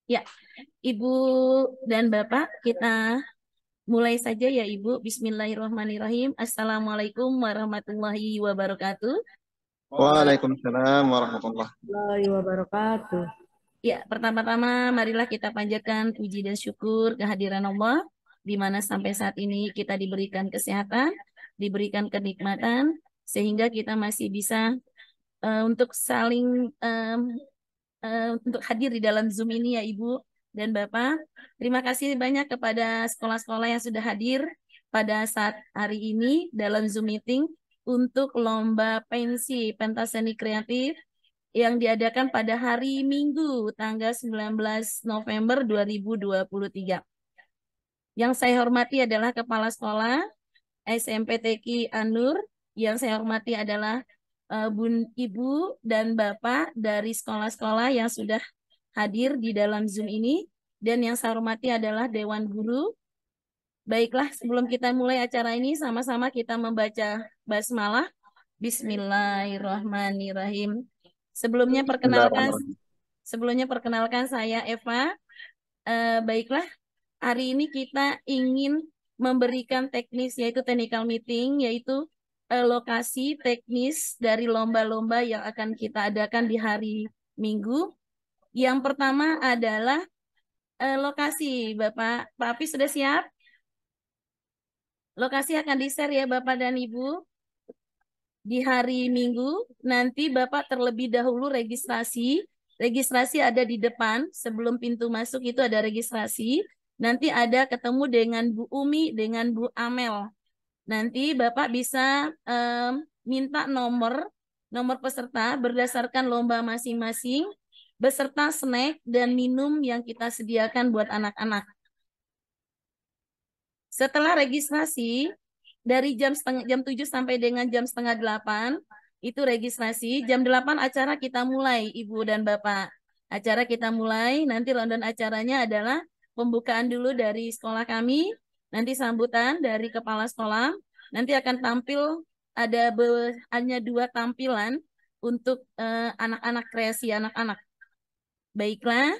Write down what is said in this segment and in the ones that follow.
Ya, Ibu dan Bapak, kita mulai saja ya Ibu. Bismillahirrahmanirrahim. Assalamualaikum warahmatullahi wabarakatuh. Waalaikumsalam warahmatullah. Warahmatullahi wabarakatuh. Ya, pertama-tama marilah kita panjatkan puji dan syukur kehadiran Allah, di mana sampai saat ini kita diberikan kesehatan, diberikan kenikmatan, sehingga kita masih bisa untuk saling untuk hadir di dalam Zoom ini ya Ibu dan Bapak. Terima kasih banyak kepada sekolah-sekolah yang sudah hadir pada saat hari ini dalam Zoom meeting untuk lomba pensi pentas seni kreatif yang diadakan pada hari Minggu tanggal 19 November 2023. Yang saya hormati adalah Kepala Sekolah SMP TQ Anur, yang saya hormati adalah Bun Ibu dan Bapak dari sekolah-sekolah yang sudah hadir di dalam Zoom ini, dan yang saya hormati adalah Dewan Guru. Baiklah, sebelum kita mulai acara ini, sama-sama kita membaca basmalah. Bismillahirrahmanirrahim. Sebelumnya perkenalkan, Bismillahirrahmanirrahim. saya Eva. Baiklah, hari ini kita ingin memberikan teknis, yaitu technical meeting, yaitu lokasi teknis dari lomba-lomba yang akan kita adakan di hari Minggu. Yang pertama adalah lokasi. Bapak, Pak Api sudah siap? Lokasi akan di-share ya Bapak dan Ibu. Di hari Minggu, nanti Bapak terlebih dahulu registrasi. Registrasi ada di depan, sebelum pintu masuk itu ada registrasi. Nanti ada ketemu dengan Bu Umi, dengan Bu Amel. Nanti Bapak bisa minta nomor peserta berdasarkan lomba masing-masing, beserta snack dan minum yang kita sediakan buat anak-anak. Setelah registrasi, dari jam 7 sampai dengan jam setengah 8, itu registrasi. Jam 8 acara kita mulai, Ibu dan Bapak. Acara kita mulai, nanti rundown acaranya adalah pembukaan dulu dari sekolah kami, nanti sambutan dari kepala sekolah, nanti akan tampil, hanya 2 tampilan untuk anak-anak, kreasi anak-anak. Baiklah,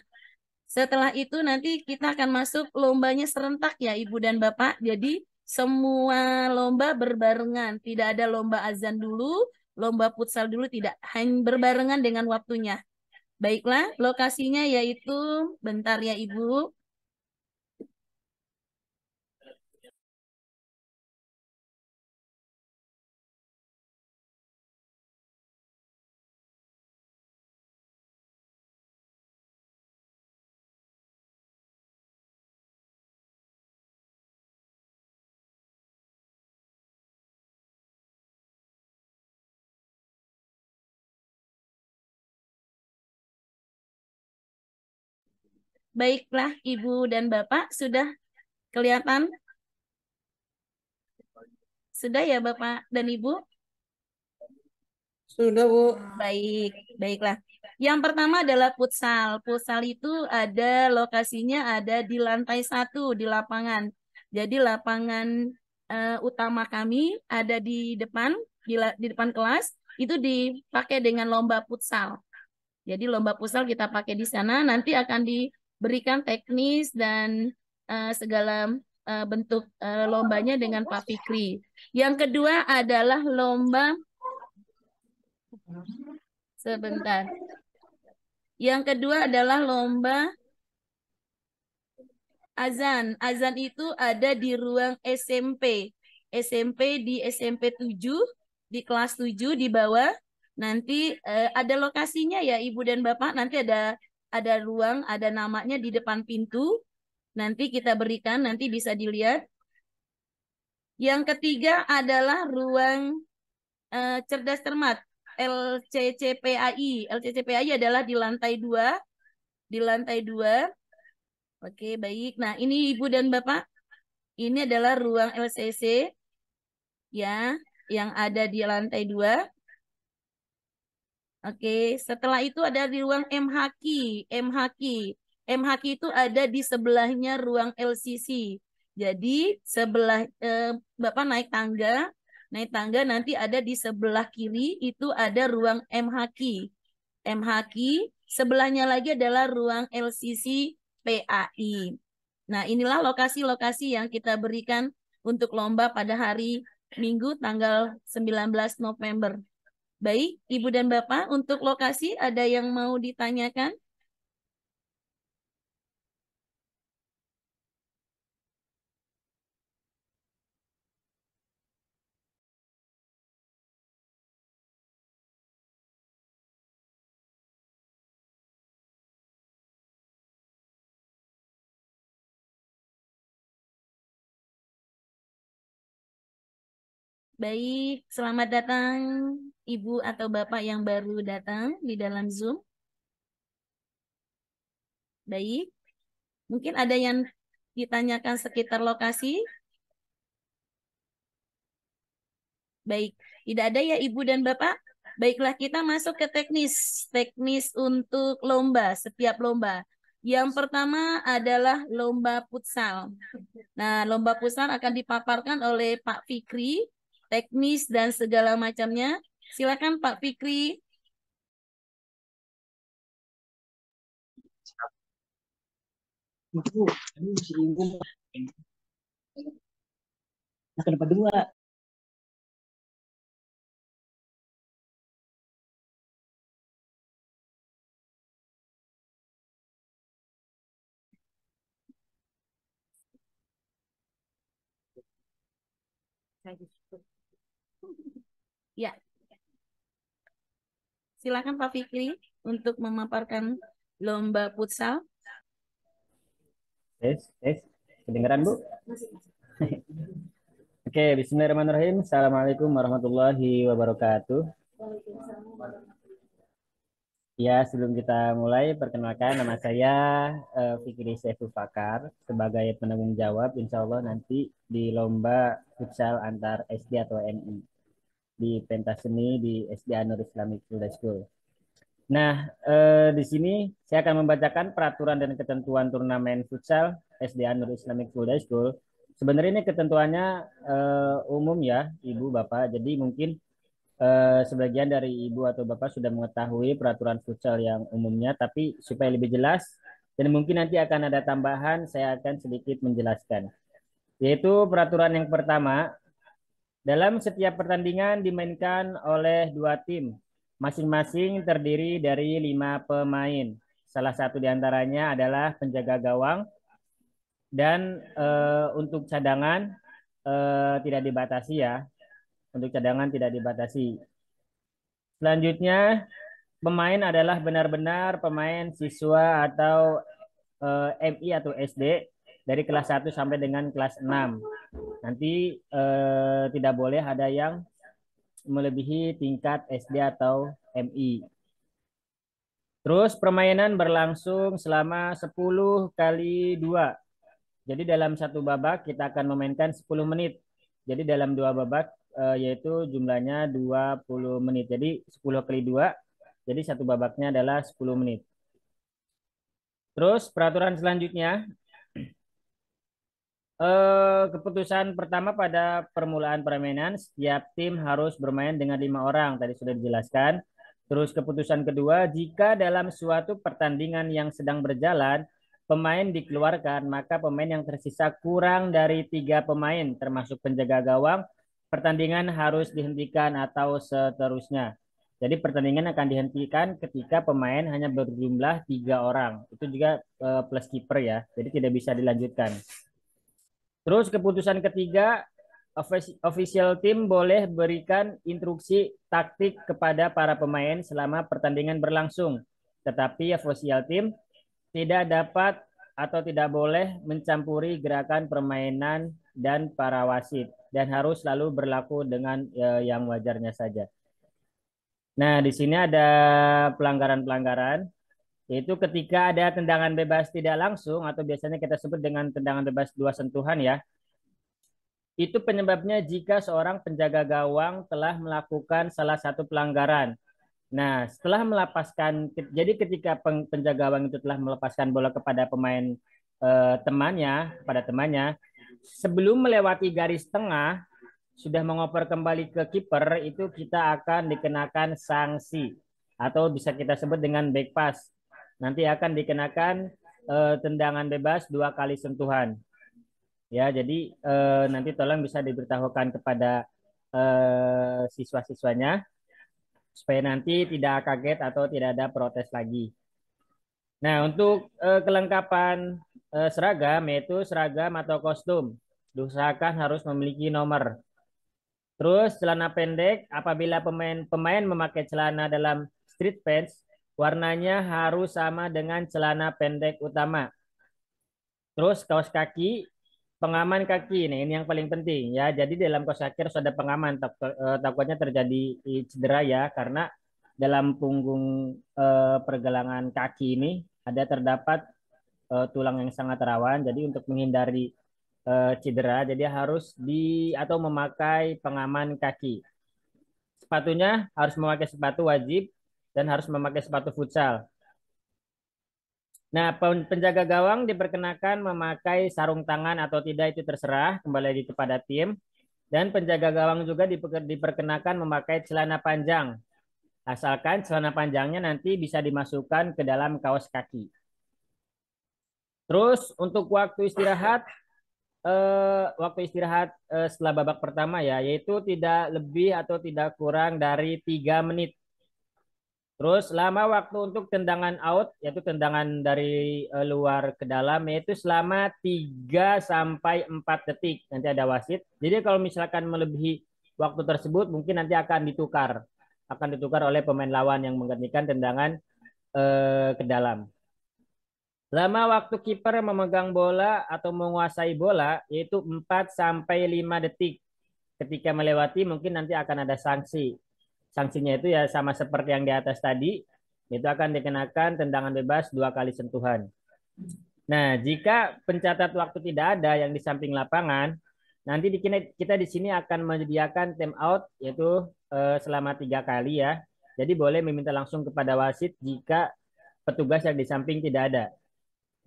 setelah itu nanti kita akan masuk lombanya serentak ya Ibu dan Bapak. Jadi semua lomba berbarengan, tidak ada lomba azan dulu, lomba futsal dulu, tidak, hanya berbarengan dengan waktunya. Baiklah, lokasinya yaitu, bentar ya Ibu. Baiklah, Ibu dan Bapak, sudah kelihatan? Sudah ya Bapak dan Ibu? Sudah, Bu. Baik, baiklah. Yang pertama adalah futsal. Futsal itu ada lokasinya ada di lantai 1 di lapangan. Jadi lapangan utama kami ada di depan, di depan kelas, itu dipakai dengan lomba futsal. Jadi lomba futsal kita pakai di sana, nanti akan diberikan teknis dan segala bentuk lombanya dengan Pak Fikri. Yang kedua adalah lomba, sebentar. Yang kedua adalah lomba azan. Azan itu ada di ruang SMP. SMP di SMP 7, di kelas 7 di bawah. Nanti ada lokasinya ya Ibu dan Bapak. Nanti ada ruang, ada namanya di depan pintu. Nanti kita berikan, nanti bisa dilihat. Yang ketiga adalah ruang cerdas cermat. LCCPAI. LCCPAI adalah di lantai 2. Di lantai 2. Oke, baik. Nah, ini Ibu dan Bapak, ini adalah ruang LCC ya, yang ada di lantai 2. Oke, setelah itu ada di ruang MHQ. MHQ. MHQ itu ada di sebelahnya ruang LCC. Jadi sebelah Bapak naik tangga nanti ada di sebelah kiri itu ada ruang MHQ. MHQ Sebelahnya lagi adalah ruang LCC PAI. Nah, inilah lokasi-lokasi yang kita berikan untuk lomba pada hari Minggu tanggal 19 November. Baik, Ibu dan Bapak, untuk lokasi ada yang mau ditanyakan? Baik, selamat datang Ibu atau Bapak yang baru datang di dalam Zoom. Baik, mungkin ada yang ditanyakan sekitar lokasi. Baik, tidak ada ya Ibu dan Bapak? Baiklah, kita masuk ke teknis untuk lomba, setiap lomba. Yang pertama adalah lomba futsal. Nah, lomba futsal akan dipaparkan oleh Pak Fikri, teknis dan segala macamnya. Silakan Pak Fikri. Nah, dapat dua. Ya, silakan Pak Fikri untuk memaparkan lomba futsal. Tes. Kedengaran, Bu? Oke, bismillahirrahmanirrahim. Assalamualaikum warahmatullahi wabarakatuh. Ya, sebelum kita mulai, perkenalkan nama saya Fikri Saiful Fakar sebagai penanggung jawab insya Allah nanti di lomba futsal antar SD atau MI di pentas seni di SD Anur Islamic Full School. Nah, di sini saya akan membacakan peraturan dan ketentuan turnamen futsal SD Anur Islamic Full School. Sebenarnya ini ketentuannya umum ya, Ibu, Bapak. Jadi mungkin sebagian dari Ibu atau Bapak sudah mengetahui peraturan futsal yang umumnya, tapi supaya lebih jelas dan mungkin nanti akan ada tambahan, saya akan sedikit menjelaskan. Yaitu peraturan yang pertama, dalam setiap pertandingan dimainkan oleh dua tim, masing-masing terdiri dari 5 pemain. Salah satu diantaranya adalah penjaga gawang dan untuk cadangan tidak dibatasi ya. Untuk cadangan tidak dibatasi. Selanjutnya, pemain adalah benar-benar pemain siswa atau MI atau SD dari kelas 1 sampai dengan kelas 6. Nanti tidak boleh ada yang melebihi tingkat SD atau MI. Terus permainan berlangsung selama 10 kali 2. Jadi dalam satu babak kita akan memainkan 10 menit. Jadi dalam dua babak yaitu jumlahnya 20 menit. Jadi 10 kali 2. Jadi satu babaknya adalah 10 menit. Terus peraturan selanjutnya, keputusan pertama pada permulaan permainan, setiap tim harus bermain dengan 5 orang. Tadi sudah dijelaskan. Terus keputusan kedua, jika dalam suatu pertandingan yang sedang berjalan, pemain dikeluarkan, maka pemain yang tersisa kurang dari 3 pemain, termasuk penjaga gawang, pertandingan harus dihentikan atau seterusnya. Jadi pertandingan akan dihentikan ketika pemain hanya berjumlah 3 orang. Itu juga plus kiper ya, jadi tidak bisa dilanjutkan. Terus keputusan ketiga, official team boleh berikan instruksi taktik kepada para pemain selama pertandingan berlangsung. Tetapi official team tidak dapat atau tidak boleh mencampuri gerakan permainan dan para wasit dan harus selalu berlaku dengan yang wajarnya saja. Nah, di sini ada pelanggaran-pelanggaran, yaitu ketika ada tendangan bebas tidak langsung atau biasanya kita sebut dengan tendangan bebas 2 sentuhan ya. Itu penyebabnya jika seorang penjaga gawang telah melakukan salah satu pelanggaran. Nah, setelah melepaskan, jadi ketika penjaga gawang itu telah melepaskan bola kepada pemain temannya, sebelum melewati garis tengah, sudah mengoper kembali ke kiper, itu kita akan dikenakan sanksi atau bisa kita sebut dengan back pass. nanti akan dikenakan tendangan bebas 2 kali sentuhan. Ya, jadi nanti tolong bisa diberitahukan kepada siswa-siswanya supaya nanti tidak kaget atau tidak ada protes lagi. Nah, untuk kelengkapan seragam, yaitu seragam atau kostum, diusahakan harus memiliki nomor. Terus celana pendek, apabila pemain memakai celana dalam street pants, warnanya harus sama dengan celana pendek utama. Terus kaos kaki, pengaman kaki, nih ini yang paling penting ya. Jadi dalam kaos kaki harus ada pengaman, takutnya terjadi cedera ya, karena dalam punggung pergelangan kaki ini ada terdapat tulang yang sangat rawan. Jadi untuk menghindari cedera, jadi harus atau memakai pengaman kaki. Sepatunya harus memakai sepatu wajib dan harus memakai sepatu futsal. Nah, penjaga gawang diperkenakan memakai sarung tangan atau tidak itu terserah, kembali lagi kepada tim. Dan penjaga gawang juga diperkenakan memakai celana panjang, asalkan celana panjangnya nanti bisa dimasukkan ke dalam kaos kaki. Terus untuk waktu istirahat setelah babak pertama ya, yaitu tidak lebih atau tidak kurang dari 3 menit. Terus lama waktu untuk tendangan out, yaitu tendangan dari luar ke dalam, yaitu selama 3 sampai 4 detik. Nanti ada wasit. Jadi kalau misalkan melebihi waktu tersebut, mungkin nanti akan ditukar. Akan ditukar oleh pemain lawan yang menggantikan tendangan ke dalam. Lama waktu kiper memegang bola atau menguasai bola, yaitu 4 sampai 5 detik. Ketika melewati, mungkin nanti akan ada sanksi. Sanksinya itu ya sama seperti yang di atas tadi, itu akan dikenakan tendangan bebas 2 kali sentuhan. Nah, jika pencatat waktu tidak ada yang di samping lapangan, nanti kita di sini akan menyediakan time out, yaitu selama 3 kali ya. Jadi boleh meminta langsung kepada wasit jika petugas yang di samping tidak ada.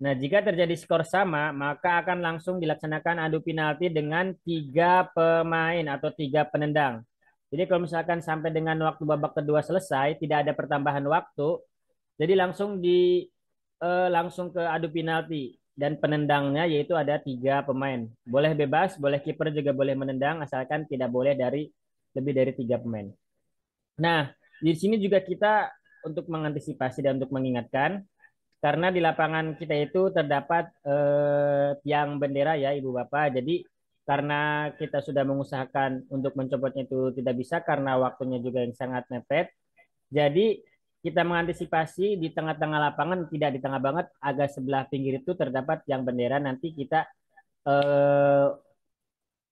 Nah, jika terjadi skor sama, maka akan langsung dilaksanakan adu penalti dengan 3 pemain atau 3 penendang. Jadi kalau misalkan sampai dengan waktu babak kedua selesai, tidak ada pertambahan waktu, jadi langsung ke adu penalti dan penendangnya yaitu ada 3 pemain. Boleh bebas, boleh kiper juga boleh menendang, asalkan tidak boleh lebih dari 3 pemain. Nah, di sini juga kita untuk mengantisipasi dan untuk mengingatkan, karena di lapangan kita itu terdapat tiang bendera ya Ibu Bapak. Jadi karena kita sudah mengusahakan untuk mencopotnya itu tidak bisa karena waktunya juga yang sangat mepet. Jadi kita mengantisipasi di tengah-tengah lapangan, tidak di tengah banget, agak sebelah pinggir itu terdapat tiang bendera. Nanti kita eh,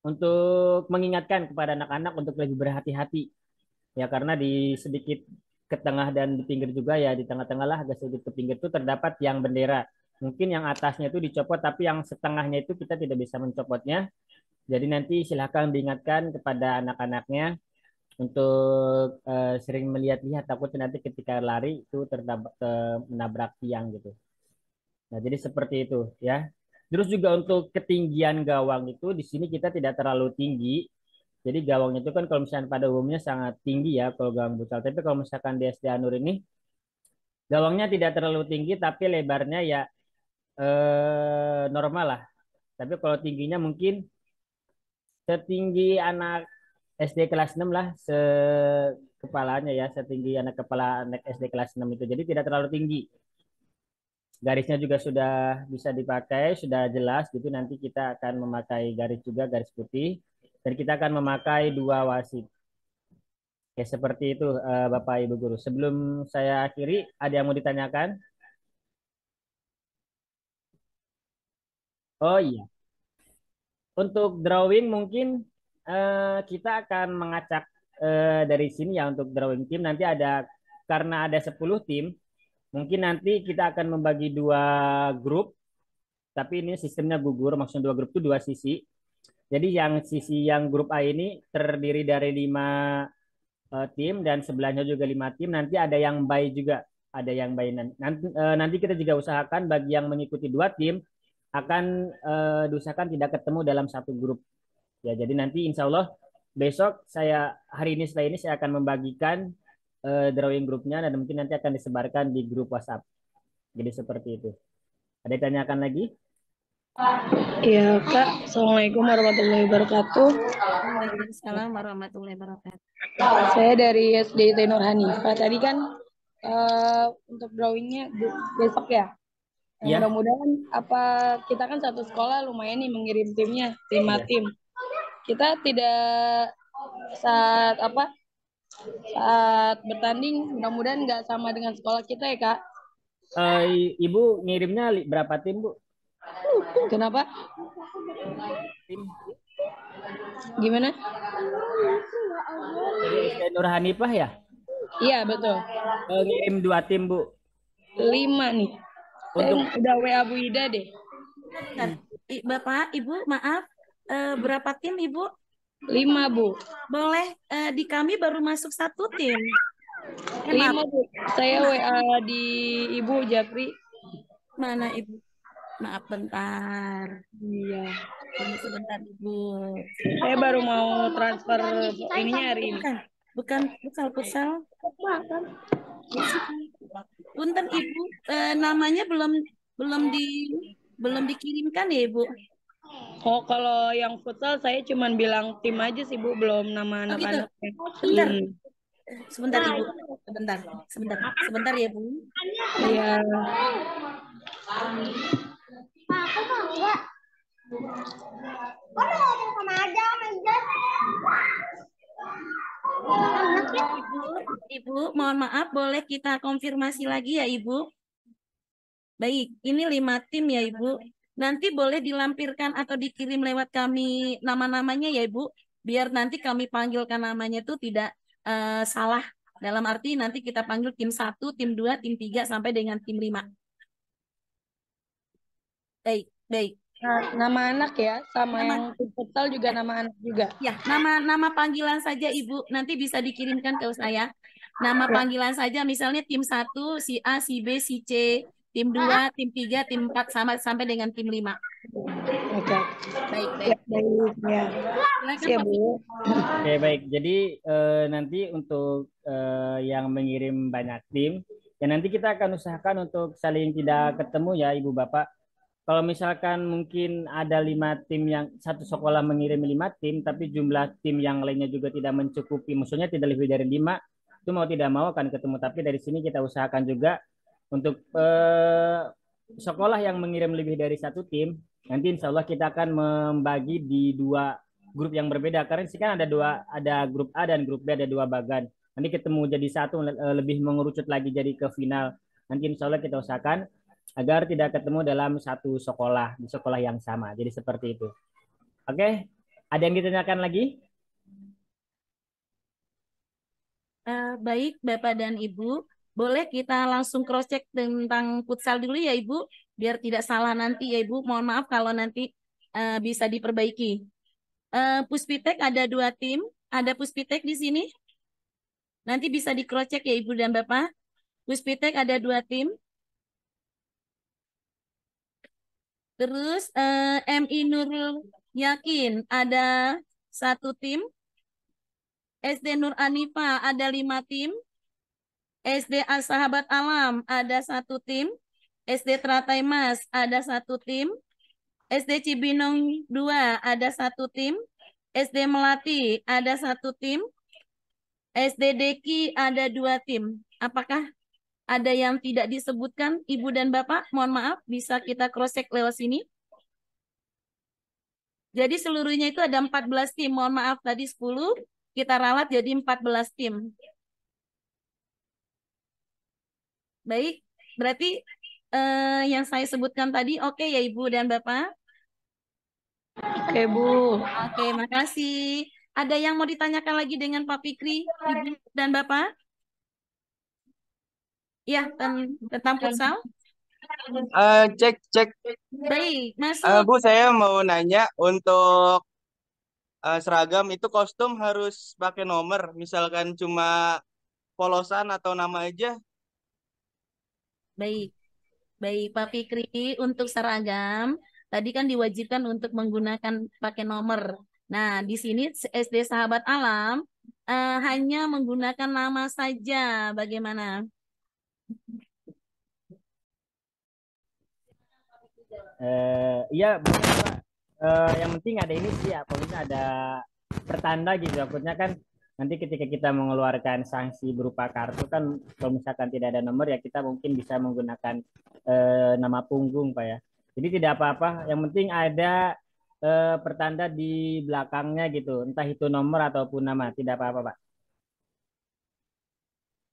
untuk mengingatkan kepada anak-anak untuk lebih berhati-hati ya, karena di sedikit ke tengah dan di pinggir juga ya, di tengah-tengah lah agak sedikit ke pinggir itu terdapat tiang bendera. Mungkin yang atasnya itu dicopot tapi yang setengahnya itu kita tidak bisa mencopotnya. Jadi nanti silahkan diingatkan kepada anak-anaknya untuk sering melihat-lihat, takutnya nanti ketika lari itu menabrak tiang gitu. Nah, jadi seperti itu ya. Terus juga untuk ketinggian gawang itu di sini kita tidak terlalu tinggi. Jadi gawangnya itu kan kalau misalnya pada umumnya sangat tinggi ya kalau gawang futsal. Tapi kalau misalkan di SD Anur ini gawangnya tidak terlalu tinggi tapi lebarnya ya normal lah. Tapi kalau tingginya mungkin setinggi anak SD kelas 6 lah, kepalanya ya, setinggi anak SD kelas 6 itu. Jadi tidak terlalu tinggi. Garisnya juga sudah bisa dipakai, sudah jelas gitu. Nanti kita akan memakai garis juga, garis putih. Dan kita akan memakai 2 wasit. Oke, seperti itu Bapak Ibu Guru. Sebelum saya akhiri, ada yang mau ditanyakan? Oh iya, untuk drawing mungkin kita akan mengacak dari sini ya untuk drawing tim. Nanti ada, karena ada 10 tim, mungkin nanti kita akan membagi 2 grup. Tapi ini sistemnya gugur, maksudnya 2 grup itu 2 sisi. Jadi yang sisi yang grup A ini terdiri dari 5 tim dan sebelahnya juga 5 tim. Nanti ada yang bye juga, ada yang bye nanti kita juga usahakan bagi yang mengikuti 2 tim akan diusahakan tidak ketemu dalam satu grup. Ya, jadi nanti insya Allah besok hari ini setelah ini saya akan membagikan drawing grupnya dan mungkin nanti akan disebarkan di grup WhatsApp. Jadi seperti itu. Ada yang tanyakan lagi? Iya, Kak. Assalamualaikum warahmatullahi wabarakatuh. Waalaikumsalam warahmatullahi wabarakatuh. Saya dari SD Nur Hanifah. Tadi kan untuk drawingnya besok ya. Iya. Mudah-mudahan apa kita kan satu sekolah lumayan nih mengirim timnya 5 Iya. tim. Kita tidak saat bertanding mudah-mudahan nggak sama dengan sekolah kita ya Kak. Ibu ngirimnya berapa tim, Bu? Kenapa? Tim Gimana? dari SD Nur Hanifah ya? Iya betul. Ngirim 2 tim, Bu. 5 nih. Saya Untuk udah WA Bu Ida deh. Bentar. Bapak, Ibu, maaf. Berapa tim, Ibu? 5 Bu. Boleh, di kami baru masuk 1 tim. 5 Bu. Saya WA di Ibu Japri. Mana Ibu? Maaf bentar. Iya. Tunggu sebentar Ibu. Saya baru mau transfer ininya hari ini. Bukan futsal. Punten Ibu, namanya belum dikirimkan ya Ibu. Oh, kalau yang futsal saya cuma bilang tim aja sih Bu, belum nama Oh gitu. anak-anaknya. Bentar. Sebentar Ibu. Sebentar ya Bu. Iya. Ibu, mohon maaf, boleh kita konfirmasi lagi ya Ibu? Baik, ini 5 tim ya Ibu. Nanti boleh dilampirkan atau dikirim lewat kami nama-namanya ya Ibu, biar nanti kami panggilkan namanya itu tidak salah. Dalam arti nanti kita panggil tim 1, tim 2, tim 3 sampai dengan tim 5. Baik. Nah, nama anak ya, sama yang tim futsal juga nama anak juga. Ya, nama panggilan saja Ibu, nanti bisa dikirimkan ke saya. Nama panggilan saja, misalnya tim 1, si A, si B, si C, tim 2, tim 3, tim 4, sampai dengan tim 5. Oke. Baik. Ya. Silakan, Bu. Oke, baik. Jadi nanti untuk yang mengirim banyak tim, ya nanti kita akan usahakan untuk saling tidak ketemu ya Ibu Bapak. Kalau misalkan mungkin ada 5 tim yang satu sekolah mengirim 5 tim, tapi jumlah tim yang lainnya juga tidak mencukupi, maksudnya tidak lebih dari 5, itu mau tidak mau akan ketemu. Tapi dari sini kita usahakan juga untuk sekolah yang mengirim lebih dari 1 tim, nanti insya Allah kita akan membagi di 2 grup yang berbeda. Karena sih kan ada grup A dan grup B, ada 2 bagan. Nanti ketemu jadi satu, lebih mengerucut lagi jadi ke final. Nanti insya Allah kita usahakan agar tidak ketemu dalam satu sekolah, di sekolah yang sama. Jadi seperti itu. Oke, ada yang ditanyakan lagi? Baik, Bapak dan Ibu. Boleh kita langsung cross-check tentang futsal dulu ya Ibu, biar tidak salah nanti ya Ibu. Mohon maaf kalau nanti bisa diperbaiki. Puspitek ada 2 tim, ada Puspitek di sini. Nanti bisa di cross-check ya Ibu dan Bapak. Puspitek ada 2 tim. Terus MI Nurul Yakin ada 1 tim. SD Nur Anifa ada 5 tim. SD Sahabat Alam ada 1 tim. SD Teratai Mas ada 1 tim. SD Cibinong 2 ada 1 tim. SD Melati ada 1 tim. SD Deki ada 2 tim. Apakah ada yang tidak disebutkan Ibu dan Bapak? Mohon maaf, bisa kita cross-check lewat sini. Jadi seluruhnya itu ada 14 tim. Mohon maaf tadi 10, kita ralat jadi 14 tim. Baik, berarti yang saya sebutkan tadi oke ya Ibu dan Bapak? Oke Bu. Oke, makasih. Ada yang mau ditanyakan lagi dengan Pak Fikri, Ibu dan Bapak? Ya, tentang futsal? Cek. Baik, masuk. Bu, saya mau nanya untuk seragam itu kostum harus pakai nomor, misalkan cuma polosan atau nama aja. Baik Pak Fikri, untuk seragam, tadi kan diwajibkan untuk menggunakan pakai nomor. Nah, di sini SD Sahabat Alam hanya menggunakan nama saja. Bagaimana? Iya benar Pak. Yang penting ada ini sih, pokoknya ada pertanda gitu. Takutnya kan nanti ketika kita mengeluarkan sanksi berupa kartu kan, kalau misalkan tidak ada nomor ya kita mungkin bisa menggunakan nama punggung Pak ya. Jadi tidak apa-apa. Yang penting ada pertanda di belakangnya gitu. Entah itu nomor ataupun nama, tidak apa-apa Pak.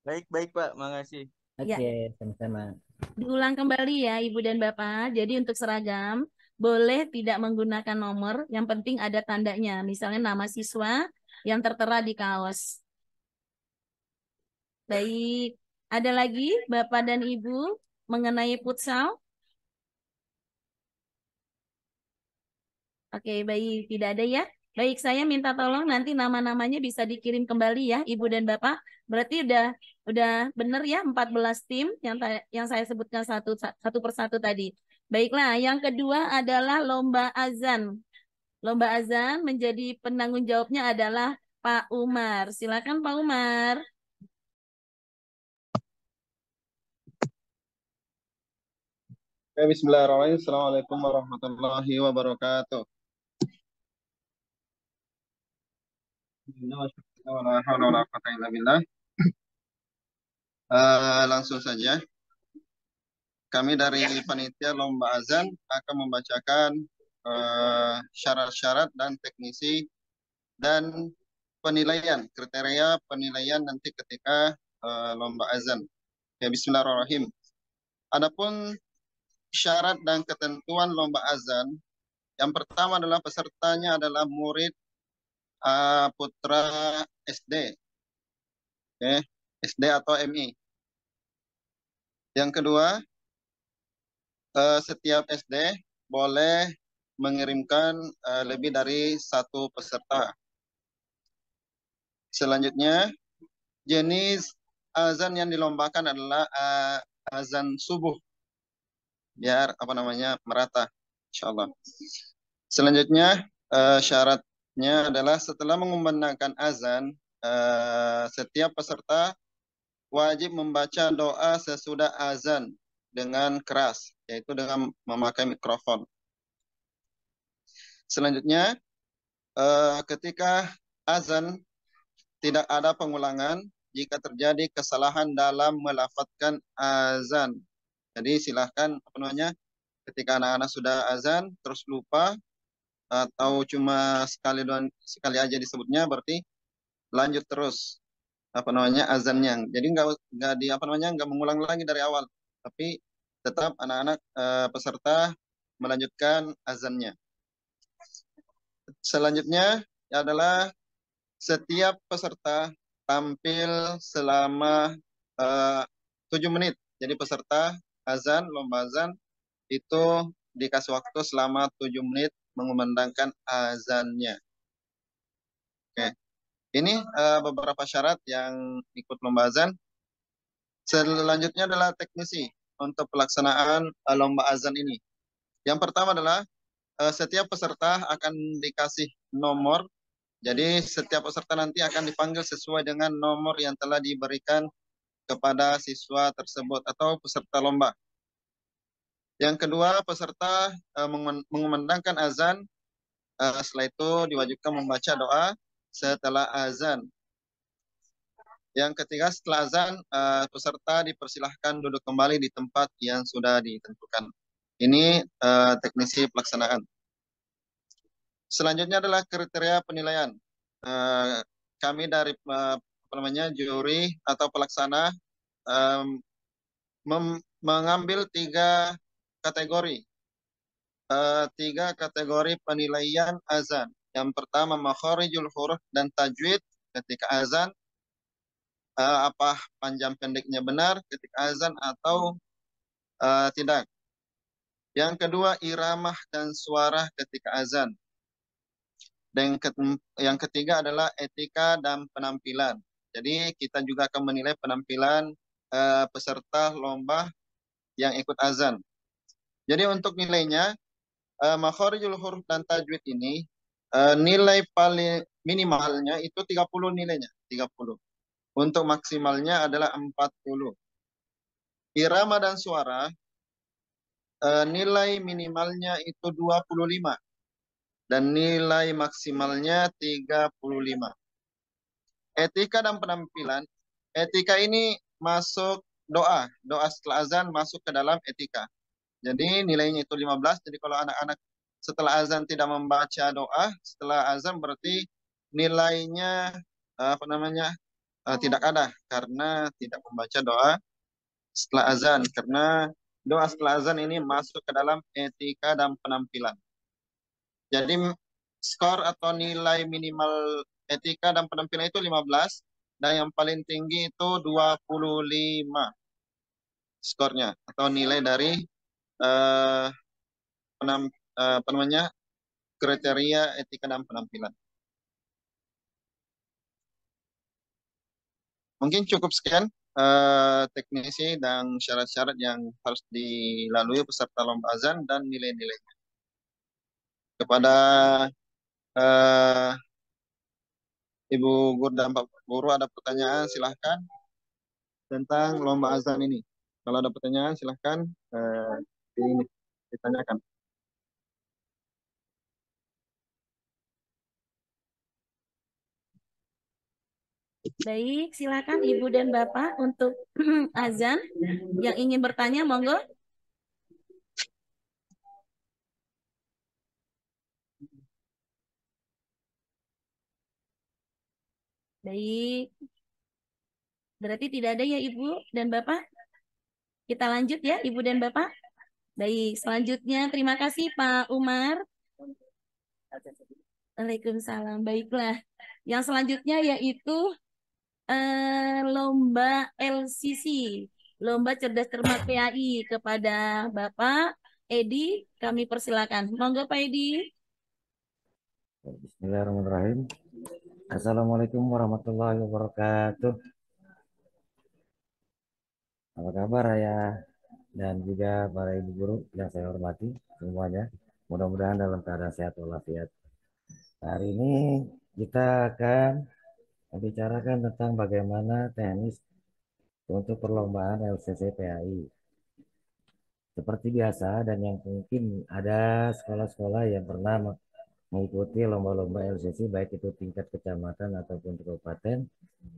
Baik, baik Pak, makasih. Ya, Oke, sama-sama. diulang kembali ya Ibu dan Bapak. Jadi untuk seragam boleh tidak menggunakan nomor, yang penting ada tandanya. Misalnya nama siswa yang tertera di kaos. Baik, ada lagi Bapak dan Ibu mengenai futsal? Oke, baik, tidak ada ya. Baik, saya minta tolong nanti nama-namanya bisa dikirim kembali ya, Ibu dan Bapak. Berarti udah benar ya 14 tim yang saya sebutkan satu persatu tadi. Baiklah, yang kedua adalah lomba azan. Lomba azan menjadi penanggung jawabnya adalah Pak Umar. Silakan Pak Umar. Ya, Bismillahirrahmanirrahim. Assalamualaikum warahmatullahi wabarakatuh. Langsung saja, kami dari panitia lomba azan akan membacakan syarat-syarat dan teknisi dan penilaian, kriteria penilaian nanti ketika lomba azan. Ya, Bismillahirrahmanirrahim. Adapun syarat dan ketentuan lomba azan, yang pertama adalah pesertanya adalah murid putra SD, okay? SD atau MI. Yang kedua, setiap SD boleh mengirimkan lebih dari satu peserta. Selanjutnya, jenis azan yang dilombakan adalah azan subuh, biar merata, insyaallah. Selanjutnya, syaratnya adalah setelah mengumandangkan azan, setiap peserta wajib membaca doa sesudah azan dengan keras, yaitu dengan memakai mikrofon. Selanjutnya, ketika azan tidak ada pengulangan jika terjadi kesalahan dalam melafadzkan azan. Jadi silahkan ketika anak-anak sudah azan terus lupa atau cuma sekali aja disebutnya, berarti lanjut terus azannya. Jadi nggak mengulang lagi dari awal, tapi tetap anak-anak peserta melanjutkan azannya. Selanjutnya adalah setiap peserta tampil selama 7 menit. Jadi peserta lomba azan itu dikasih waktu selama 7 menit mengumandangkan azannya. Oke. Ini beberapa syarat yang ikut lomba azan. Selanjutnya adalah teknisi untuk pelaksanaan lomba azan ini. Yang pertama adalah setiap peserta akan dikasih nomor. Jadi setiap peserta nanti akan dipanggil sesuai dengan nomor yang telah diberikan kepada siswa tersebut atau peserta lomba. Yang kedua, peserta mengumandangkan azan. Setelah itu diwajibkan membaca doa setelah azan. Yang ketiga, setelah azan, peserta dipersilahkan duduk kembali di tempat yang sudah ditentukan. Ini teknisi pelaksanaan. Selanjutnya adalah kriteria penilaian. Kami dari juri atau pelaksana mengambil tiga kategori. Tiga kategori penilaian azan. Yang pertama, makharijul huruf dan tajwid ketika azan. Apa panjang pendeknya benar ketika azan atau tidak. Yang kedua, iramah dan suara ketika azan. Dan yang ketiga adalah etika dan penampilan. Jadi kita juga akan menilai penampilan peserta lomba yang ikut azan. Jadi untuk nilainya, makharijul huruf dan tajwid ini nilai paling minimalnya itu 30 nilainya, 30. Untuk maksimalnya adalah 40. Irama dan suara nilai minimalnya itu 25 dan nilai maksimalnya 35. Etika dan penampilan. Etika ini masuk doa. Doa setelah azan masuk ke dalam etika. Jadi nilainya itu 15. Jadi kalau anak-anak setelah azan tidak membaca doa, setelah azan berarti nilainya apa namanya tidak ada karena tidak membaca doa setelah azan. Karena doa setelah azan ini masuk ke dalam etika dan penampilan. Jadi skor atau nilai minimal etika dan penampilan itu 15 dan yang paling tinggi itu 25 skornya atau nilai dari eh, penam, apa namanya kriteria etika dan penampilan. Mungkin cukup sekian teknisi dan syarat-syarat yang harus dilalui peserta lomba azan dan nilai-nilai. Kepada eh, Ibu Guru dan Pak Guru ada pertanyaan silahkan tentang lomba azan ini. Kalau ada pertanyaan silahkan ini ditanyakan. Baik, silakan Ibu dan Bapak untuk azan. Yang ingin bertanya, monggo. Baik. Berarti tidak ada ya Ibu dan Bapak? Kita lanjut ya Ibu dan Bapak. Baik, selanjutnya terima kasih Pak Umar. Waalaikumsalam. Baiklah. Yang selanjutnya yaitu lomba LCC, Lomba Cerdas Cermat PAI kepada Bapak Edi. Kami persilakan. Monggo Pak Edi. Bismillahirrahmanirrahim. Assalamualaikum warahmatullahi wabarakatuh. Apa kabar Ayah dan juga para ibu guru yang saya hormati semuanya. Mudah-mudahan dalam keadaan sehat walafiat. Hari ini kita akan membicarakan tentang bagaimana teknis untuk perlombaan LCC PAI. Seperti biasa dan yang mungkin ada sekolah-sekolah yang pernah mengikuti lomba-lomba LCC baik itu tingkat kecamatan ataupun kabupaten,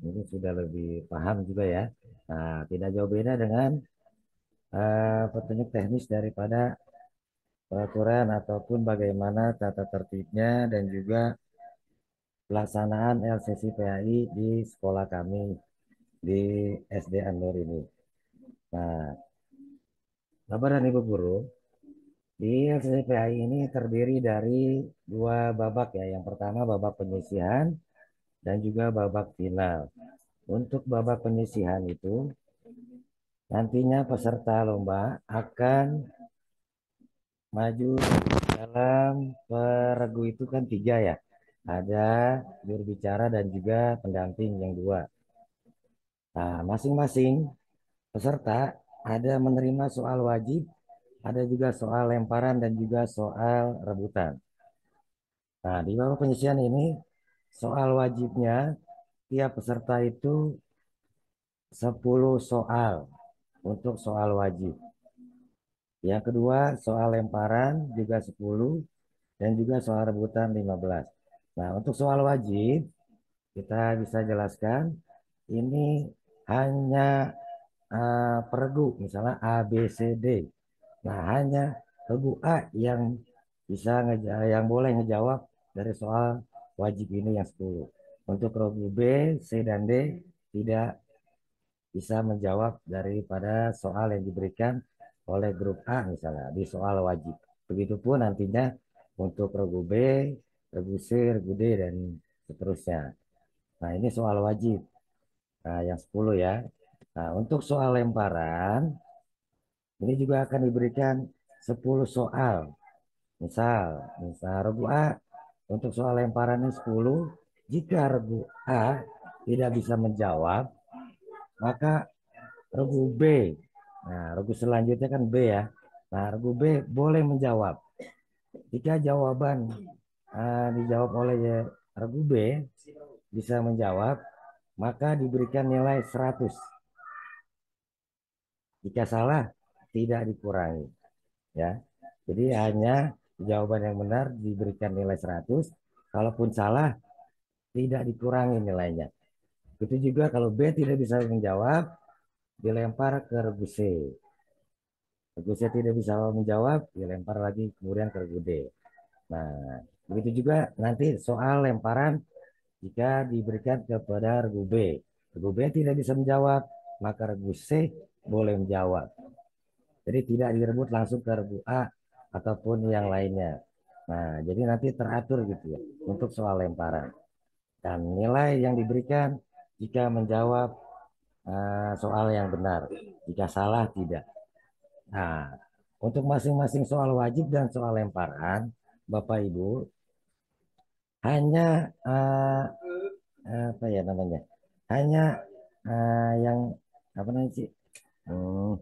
ini sudah lebih paham juga ya. Nah, tidak jauh beda dengan petunjuk teknis daripada peraturan ataupun bagaimana tata tertibnya dan juga pelaksanaan LCC PAI di sekolah kami di SD Anur ini. Nah, Bapak dan Ibu guru, di LCC PAI ini terdiri dari dua babak ya. Yang pertama babak penyisihan dan juga babak final. Untuk babak penyisihan itu nantinya peserta lomba akan maju dalam peregu itu kan 3 ya. Ada juru bicara dan juga pendamping yang 2. Nah, masing-masing peserta ada menerima soal wajib, ada juga soal lemparan dan juga soal rebutan. Nah, di babak penyisihan ini soal wajibnya tiap peserta itu 10 soal untuk soal wajib. Yang kedua soal lemparan juga 10 dan juga soal rebutan 15. Nah, untuk soal wajib kita bisa jelaskan ini hanya peregu misalnya A, B, C, D. Nah, hanya regu A yang bisa yang boleh ngejawab dari soal wajib ini yang 10. Untuk regu B, C, dan D tidak bisa menjawab daripada soal yang diberikan oleh grup A misalnya di soal wajib. Begitupun nantinya untuk regu B, regu C, regu D, dan seterusnya. Nah, ini soal wajib. Nah, yang 10 ya. Nah, untuk soal lemparan, ini juga akan diberikan 10 soal. Misal regu A untuk soal lemparan ini 10. Jika regu A tidak bisa menjawab, maka regu B. Nah, regu selanjutnya kan B ya. Nah, regu B boleh menjawab. Jika jawaban dijawab oleh regu B bisa menjawab, maka diberikan nilai 100. Jika salah, tidak dikurangi. ya. Jadi hanya jawaban yang benar diberikan nilai 100, kalaupun salah tidak dikurangi nilainya. Itu juga kalau B tidak bisa menjawab, dilempar ke regu C. Regu C tidak bisa menjawab, dilempar lagi kemudian ke regu D. Nah, begitu juga nanti soal lemparan jika diberikan kepada regu B. Regu B tidak bisa menjawab, maka regu C boleh menjawab. Jadi tidak direbut langsung ke regu A ataupun yang lainnya. Nah, jadi nanti teratur gitu ya untuk soal lemparan. Dan nilai yang diberikan jika menjawab soal yang benar. Jika salah tidak. Nah, untuk masing-masing soal wajib dan soal lemparan, Bapak Ibu hanya apa ya namanya? Hanya yang apa namanya sih? Hmm,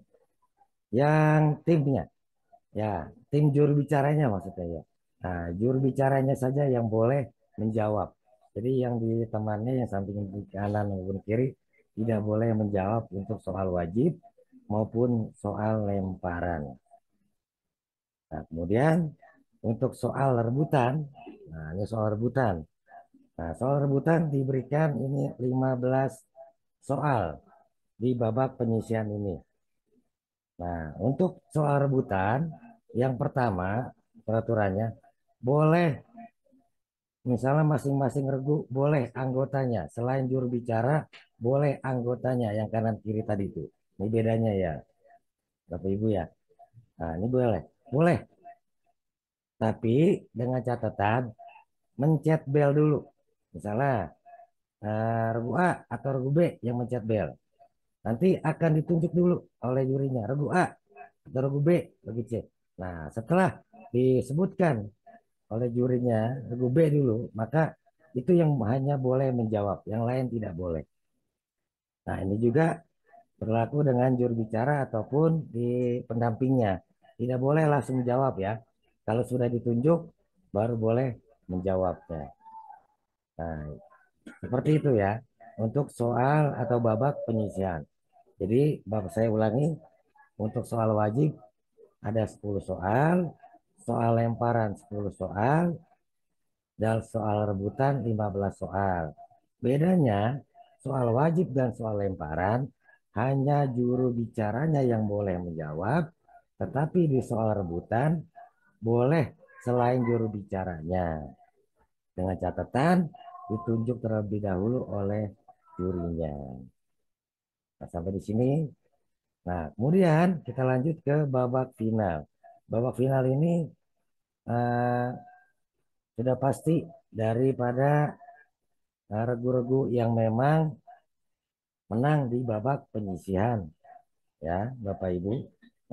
yang timnya, ya tim juru bicaranya maksudnya ya. Nah, juru bicaranya saja yang boleh menjawab. Jadi yang di temannya yang samping di kanan maupun kiri tidak boleh menjawab untuk soal wajib maupun soal lemparan. Nah, kemudian untuk soal rebutan, nah ini soal rebutan. Nah, soal rebutan diberikan ini 15 soal di babak penyisian ini. Nah, untuk soal rebutan, yang pertama peraturannya boleh misalnya masing-masing regu boleh anggotanya, selain juru bicara boleh anggotanya yang kanan kiri tadi itu. Ini bedanya ya, Bapak Ibu ya. Nah, ini boleh. Boleh, tapi dengan catatan mencet bel dulu. Misalnya regu A atau regu B yang mencet bel. Nanti akan ditunjuk dulu oleh jurinya regu A atau regu B, regu C. Nah, setelah disebutkan oleh jurinya regu B dulu, maka itu yang hanya boleh menjawab, yang lain tidak boleh. Nah, ini juga berlaku dengan juru bicara ataupun di pendampingnya. Tidak boleh langsung menjawab ya. Kalau sudah ditunjuk, baru boleh menjawabnya. Nah, seperti itu ya untuk soal atau babak penyisian. Jadi babak saya ulangi, untuk soal wajib ada 10 soal, soal lemparan 10 soal, dan soal rebutan 15 soal. Bedanya soal wajib dan soal lemparan hanya juru bicaranya yang boleh menjawab, tetapi di soal rebutan boleh selain juru bicaranya. Dengan catatan ditunjuk terlebih dahulu oleh jurinya. Nah, sampai di sini. Nah, kemudian kita lanjut ke babak final. Babak final ini eh, sudah pasti daripada regu-regu yang memang menang di babak penyisihan, ya, Bapak Ibu.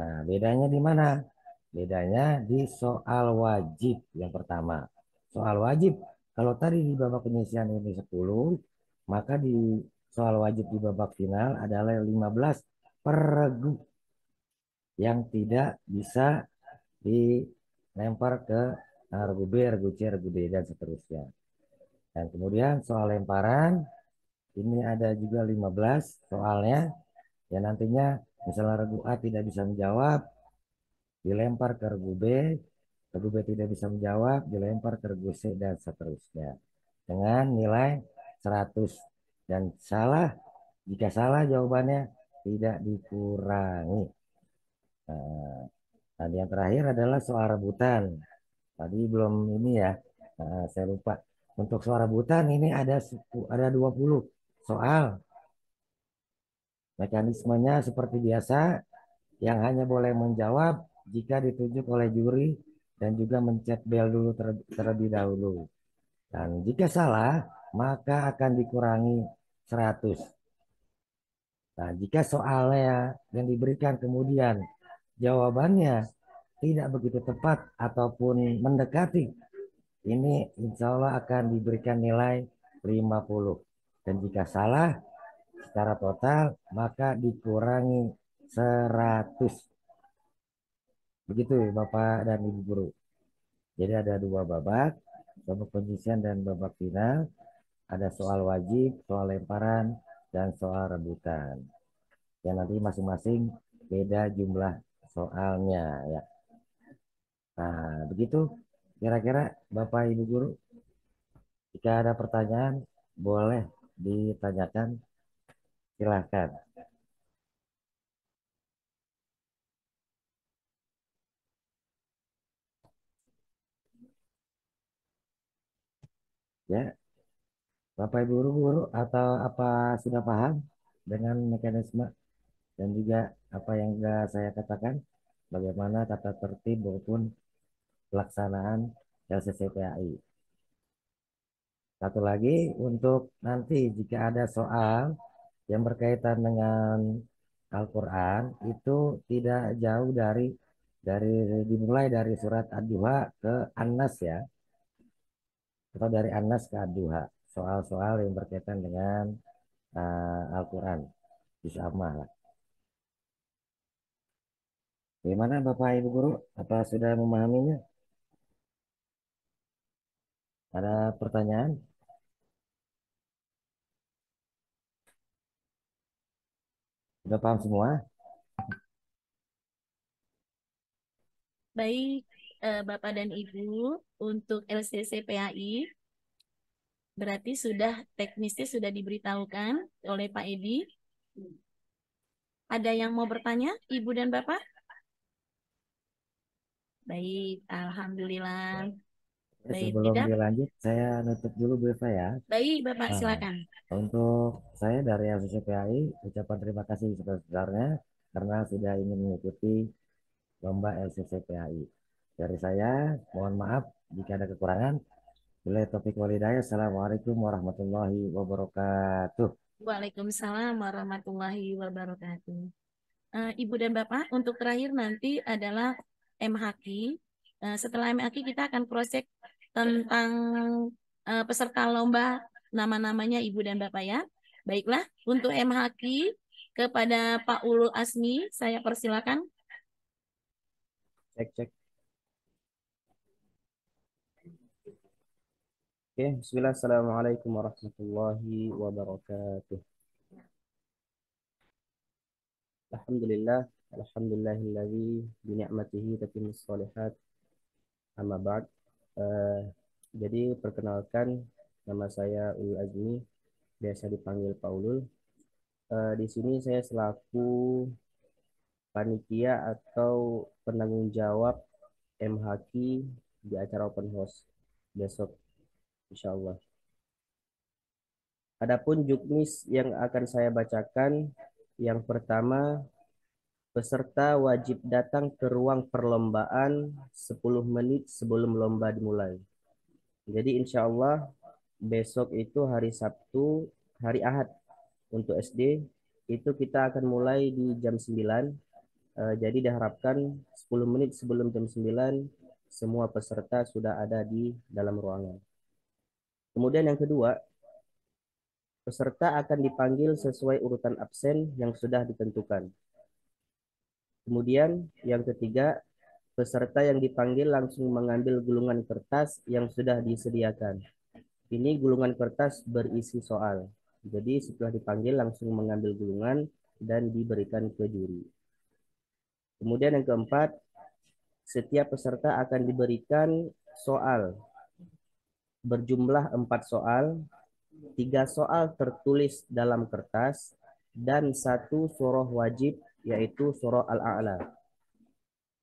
Nah, bedanya di mana? Bedanya di soal wajib yang pertama. Soal wajib, kalau tadi di babak penyisihan ini 10, maka di soal wajib di babak final adalah 15 per regu yang tidak bisa dilempar ke regu B, regu C, regu D, dan seterusnya. Dan kemudian soal lemparan, ini ada juga 15 soalnya, yang nantinya misalnya regu A tidak bisa menjawab, dilempar ke regu B tidak bisa menjawab, dilempar ke regu C, dan seterusnya. Dengan nilai 100. Dan salah, jika salah jawabannya tidak dikurangi. Nah, dan yang terakhir adalah soal rebutan. Tadi belum ini ya, saya lupa. Untuk soal rebutan ini ada 20 soal. Mekanismenya seperti biasa, yang hanya boleh menjawab jika ditunjuk oleh juri dan juga mencet bel dulu terlebih dahulu. Dan jika salah, maka akan dikurangi 100. Nah, jika soalnya yang diberikan kemudian jawabannya tidak begitu tepat ataupun mendekati, ini insya Allah akan diberikan nilai 50. Dan jika salah secara total, maka dikurangi 100. Begitu Bapak dan Ibu Guru. Jadi ada dua babak, babak penyisian dan babak final. Ada soal wajib, soal lemparan, dan soal rebutan. Yang nanti masing-masing beda jumlah soalnya ya. Nah, begitu kira-kira Bapak Ibu Guru. Jika ada pertanyaan, boleh ditanyakan, silahkan. Ya, Bapak Ibu Guru atau apa sudah paham dengan mekanisme dan juga apa yang sudah saya katakan, bagaimana tata tertib maupun pelaksanaan LCCPAI. Satu lagi untuk nanti jika ada soal yang berkaitan dengan Al-Quran itu tidak jauh dari dimulai dari surat Ad-Duha ke An-Nas ya, atau dari An-Nas ke Ad-Duha. Soal-soal yang berkaitan dengan Al-Quran, bisa lah. Bagaimana Bapak Ibu Guru? Apa sudah memahaminya? Ada pertanyaan? Sudah paham semua? Baik, Bapak dan Ibu, untuk LCCPAI berarti sudah teknisnya sudah diberitahukan oleh Pak Edi. Ada yang mau bertanya, Ibu dan Bapak? Baik, Alhamdulillah. Baik, Sebelum tidak? dilanjut, saya nutup dulu Bu Eva ya. Baik, Bapak, Nah, silakan. untuk saya dari LCCPAI, ucapan terima kasih sebesar-besarnya karena sudah ingin mengikuti lomba LCCPAI. Dari saya, mohon maaf jika ada kekurangan. Bila topik walidaya, Assalamualaikum warahmatullahi wabarakatuh. Waalaikumsalam warahmatullahi wabarakatuh. Ibu dan Bapak, untuk terakhir nanti adalah MHQ. Setelah MHQ kita akan cross-check tentang peserta lomba, nama-namanya Ibu dan Bapak ya. Baiklah, untuk MHQ kepada Pak Ulul Asmi, saya persilakan. Cek. Oke, bismillah. Assalamualaikum warahmatullahi wabarakatuh. Alhamdulillah. Alhamdulillahilladzi bini'matihi tatimmus shalihat. Amma ba'd. Jadi perkenalkan, nama saya Ulul Azmi, biasa dipanggil Pak Ulul. Di sini saya selaku panitia atau penanggung jawab MHQ di acara open house besok, insya Allah. Adapun juknis yang akan saya bacakan, yang pertama, peserta wajib datang ke ruang perlombaan 10 menit sebelum lomba dimulai. Jadi insya Allah besok itu hari Sabtu, hari Ahad untuk SD, itu kita akan mulai di jam 9. Jadi diharapkan 10 menit sebelum jam 9 semua peserta sudah ada di dalam ruangan. Kemudian yang kedua, peserta akan dipanggil sesuai urutan absen yang sudah ditentukan. Kemudian yang ketiga, peserta yang dipanggil langsung mengambil gulungan kertas yang sudah disediakan. Ini gulungan kertas berisi soal. Jadi setelah dipanggil langsung mengambil gulungan dan diberikan ke juri. Kemudian yang keempat, setiap peserta akan diberikan soal berjumlah 4 soal, 3 soal tertulis dalam kertas, dan 1 surah wajib yaitu surah Al-A'la.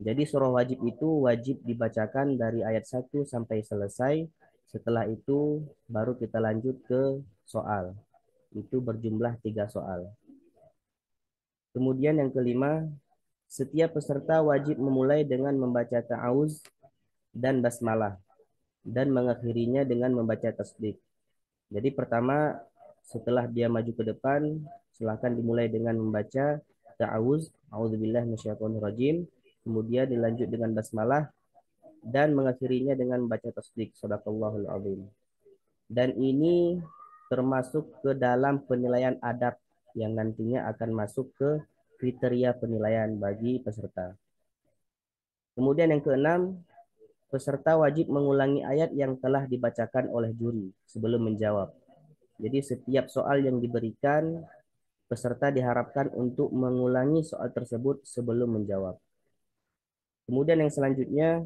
Jadi surah wajib itu wajib dibacakan dari ayat 1 sampai selesai. Setelah itu baru kita lanjut ke soal. Itu berjumlah 3 soal. Kemudian yang kelima, setiap peserta wajib memulai dengan membaca ta'awuz dan basmalah dan mengakhirinya dengan membaca tasbih. Jadi pertama setelah dia maju ke depan, silakan dimulai dengan membaca ta'awuz, a'udzubillahi minasyaitonirrajim, kemudian dilanjut dengan basmalah dan mengakhirinya dengan membaca tasbih, shadaqallahul azim. Dan ini termasuk ke dalam penilaian adab yang nantinya akan masuk ke kriteria penilaian bagi peserta. Kemudian yang keenam, peserta wajib mengulangi ayat yang telah dibacakan oleh juri sebelum menjawab. Jadi setiap soal yang diberikan, peserta diharapkan untuk mengulangi soal tersebut sebelum menjawab. Kemudian yang selanjutnya,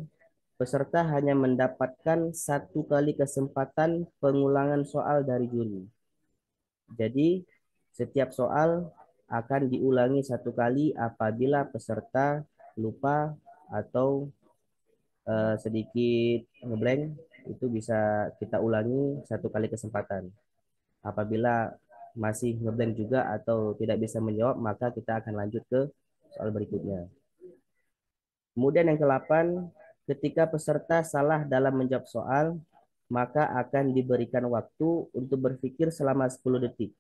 peserta hanya mendapatkan satu kali kesempatan pengulangan soal dari juri. Jadi, setiap soal akan diulangi satu kali apabila peserta lupa atau sedikit ngeblank, itu bisa kita ulangi satu kali kesempatan. Apabila masih ngeblank juga atau tidak bisa menjawab, maka kita akan lanjut ke soal berikutnya. Kemudian yang ke-8, ketika peserta salah dalam menjawab soal, maka akan diberikan waktu untuk berpikir selama 10 detik.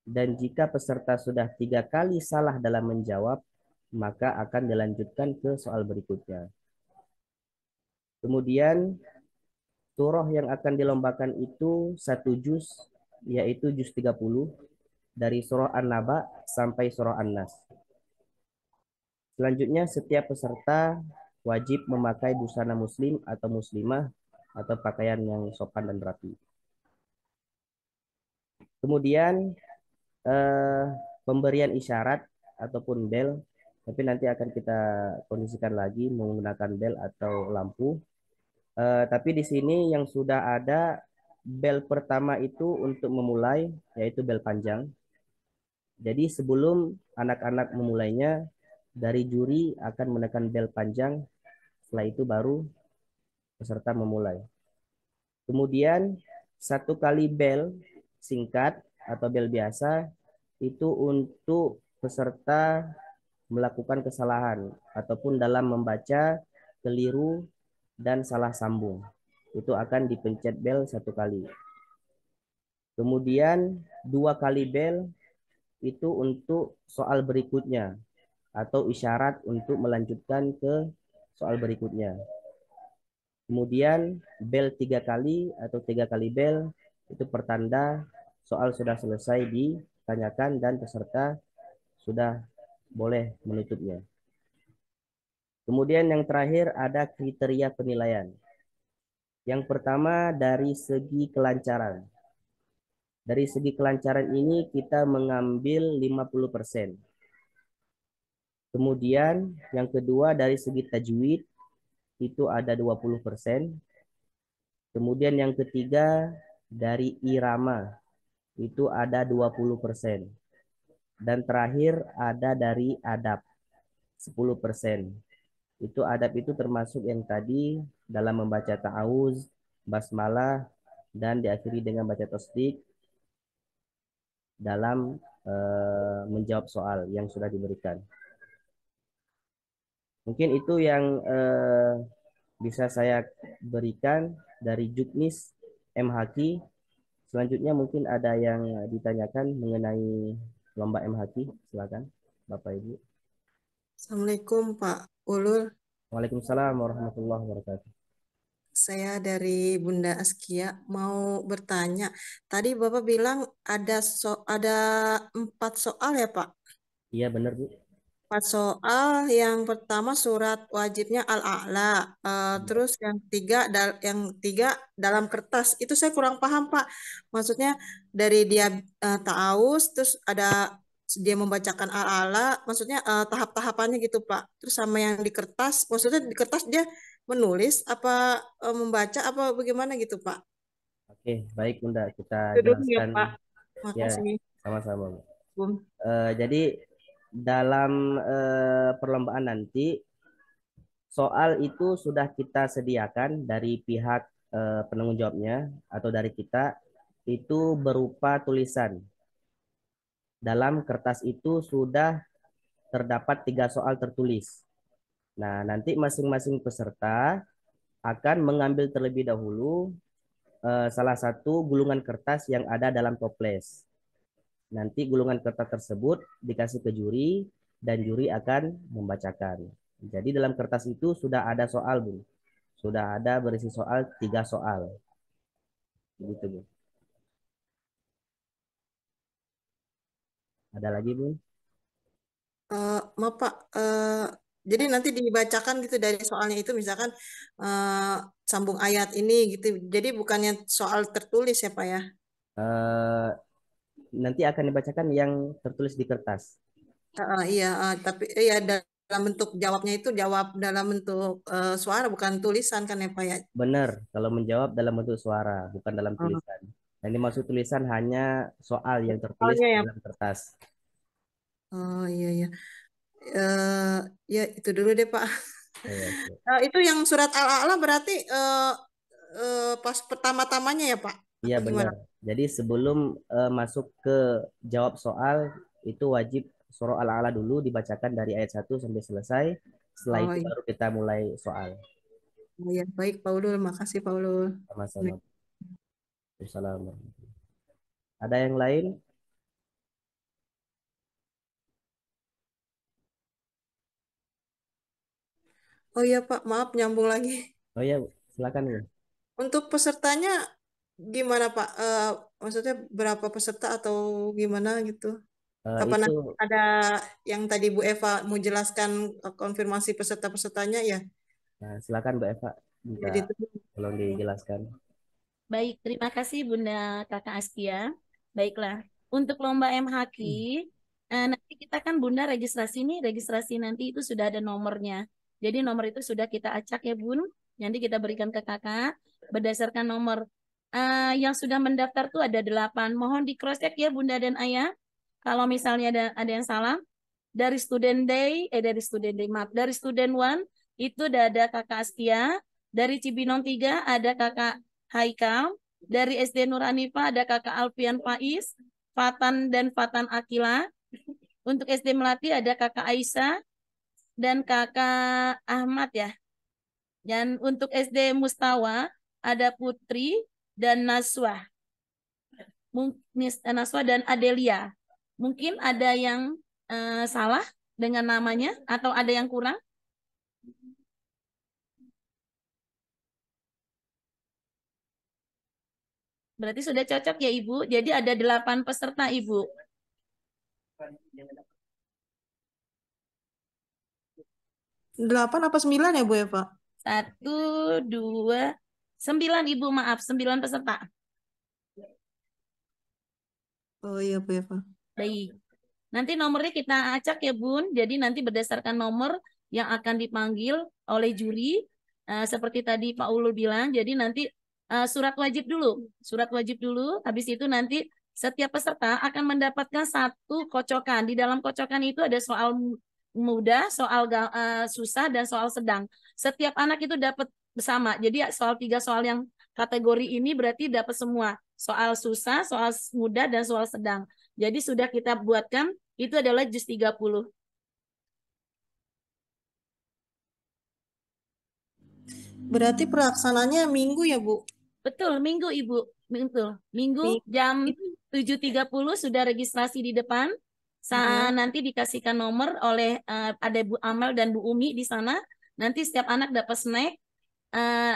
Dan jika peserta sudah 3 kali salah dalam menjawab, maka akan dilanjutkan ke soal berikutnya. Kemudian surah yang akan dilombakan itu satu juz, yaitu juz 30, dari surah An-Naba sampai surah An-Nas. Selanjutnya, setiap peserta wajib memakai busana muslim atau muslimah atau pakaian yang sopan dan rapi. Kemudian eh, pemberian isyarat ataupun bel, tapi nanti akan kita kondisikan lagi menggunakan bel atau lampu. Tapi di sini yang sudah ada bel pertama itu untuk memulai, yaitu bel panjang. Jadi sebelum anak-anak memulainya, dari juri akan menekan bel panjang, setelah itu baru peserta memulai. Kemudian satu kali bel singkat atau bel biasa itu untuk peserta melakukan kesalahan ataupun dalam membaca keliru dan salah sambung. Itu akan dipencet bel satu kali. Kemudian dua kali bel itu untuk soal berikutnya atau isyarat untuk melanjutkan ke soal berikutnya. Kemudian bel 3 kali atau 3 kali bel itu pertanda soal sudah selesai ditanyakan dan peserta sudah boleh menutupnya. Kemudian yang terakhir ada kriteria penilaian. Yang pertama dari segi kelancaran. Dari segi kelancaran ini kita mengambil 50%. Kemudian yang kedua dari segi tajwid itu ada 20%. Kemudian yang ketiga dari irama itu ada 20%. Dan terakhir ada dari adab 10%. Itu adab itu termasuk yang tadi dalam membaca ta'awuz, basmalah, dan diakhiri dengan baca tasdik dalam menjawab soal yang sudah diberikan. Mungkin itu yang bisa saya berikan dari Juknis MHQ. Selanjutnya mungkin ada yang ditanyakan mengenai lomba MHQ. Silakan Bapak Ibu. Assalamualaikum Pak Ulul. Waalaikumsalam warahmatullahi wabarakatuh. Saya dari Bunda Askia mau bertanya. Tadi Bapak bilang ada 4 soal ya Pak? Iya benar Bu. 4 soal. Yang pertama surat wajibnya Al-A'la. Terus yang tiga dalam kertas. Itu saya kurang paham Pak. Maksudnya dari dia ta'awuz, terus ada dia membacakan Al-A'la. Maksudnya tahap-tahapannya gitu Pak. Terus sama yang di kertas. Maksudnya di kertas dia menulis apa membaca apa bagaimana gitu Pak? Oke, baik Bunda, kita Itu dulu ya jelaskan Pak. ya Makasih. sama-sama Bu. Bum. Jadi dalam perlombaan nanti soal itu sudah kita sediakan dari pihak penanggung jawabnya atau dari kita itu berupa tulisan. Dalam kertas itu sudah terdapat 3 soal tertulis. Nah, nanti masing-masing peserta akan mengambil terlebih dahulu salah satu gulungan kertas yang ada dalam toples. Nanti gulungan kertas tersebut dikasih ke juri dan juri akan membacakan. Jadi dalam kertas itu sudah ada soal, Bu. Sudah ada berisi soal 3 soal. Begitu, Bu. Ada lagi, Bu? Maaf Pak, jadi nanti dibacakan gitu dari soalnya itu misalkan eh, sambung ayat ini gitu. Jadi bukannya soal tertulis ya Pak ya? Eh, Nanti akan dibacakan yang tertulis di kertas. Iya, tapi ya dalam bentuk jawabnya itu jawab dalam bentuk suara bukan tulisan kan ya Pak ya? Benar, kalau menjawab dalam bentuk suara, bukan dalam Oh, tulisan. Yang dimaksud tulisan hanya soal yang tertulis soalnya di ya. dalam kertas. Oh iya iya. Ya itu dulu deh Pak. Iya, siap. Itu yang surat Al-A'la berarti pas pertama-tamanya ya Pak? Iya, Apa gimana? benar. Jadi sebelum masuk ke jawab soal, itu wajib surah Al-A'la dulu dibacakan dari ayat 1 sampai selesai. Setelah Oh itu iya. baru kita mulai soal. Oh, ya baik Pak Ulul, makasih Pak Ulul. Sama-sama. Assalamualaikum. Ada yang lain? Oh iya Pak, maaf nyambung lagi. Oh ya, silakan Bu. Untuk pesertanya gimana Pak? Maksudnya berapa peserta atau gimana gitu? Apa Itu nanti ada yang tadi Bu Eva mau jelaskan konfirmasi peserta-pesertanya ya? silakan Mbak Eva, minta Jadi itu. tolong dijelaskan. Baik, terima kasih Bunda Kakak Askia. Baiklah, untuk lomba MHQ, nanti kita kan Bunda registrasi nih, registrasi nanti itu sudah ada nomornya. Jadi nomor itu sudah kita acak ya Bun, nanti kita berikan ke kakak berdasarkan nomor. Yang sudah mendaftar tuh ada 8. Mohon di cross check ya Bunda dan Ayah. Kalau misalnya ada yang salah, maaf, dari student one itu udah ada kakak Askia, dari Cibinong 3 ada kakak Haikal, dari SD Nur Hanifa ada kakak Alfian Faiz, Fatan dan Fatan Akila. Untuk SD Melati ada kakak Aisyah dan kakak Ahmad ya. Dan untuk SD Mustawa ada Putri dan Naswa. Naswa dan Adelia. Mungkin ada yang salah dengan namanya atau ada yang kurang? Berarti sudah cocok ya Ibu. Jadi ada 8 peserta Ibu. 8 apa 9 ya Bu Eva? 1, 2, 9 Ibu, maaf, 9 peserta. Oh iya Bu Eva. Baik. Nanti nomornya kita acak ya Bun. Jadi nanti berdasarkan nomor yang akan dipanggil oleh juri. Seperti tadi Pak Ulul bilang. Jadi nanti surat wajib dulu. Surat wajib dulu. Habis itu nanti setiap peserta akan mendapatkan 1 kocokan. Di dalam kocokan itu ada soal mudah, soal susah, dan soal sedang. Setiap anak itu dapat bersama. Jadi 3 soal yang kategori ini berarti dapat semua. Soal susah, soal mudah, dan soal sedang. Jadi sudah kita buatkan, itu adalah juz 30. Berarti pelaksananya minggu ya Bu? Betul, minggu Ibu. Betul. Minggu jam 7.30 sudah registrasi di depan. Nanti dikasihkan nomor oleh ada Bu Amel dan Bu Umi di sana. Nanti setiap anak dapat snack.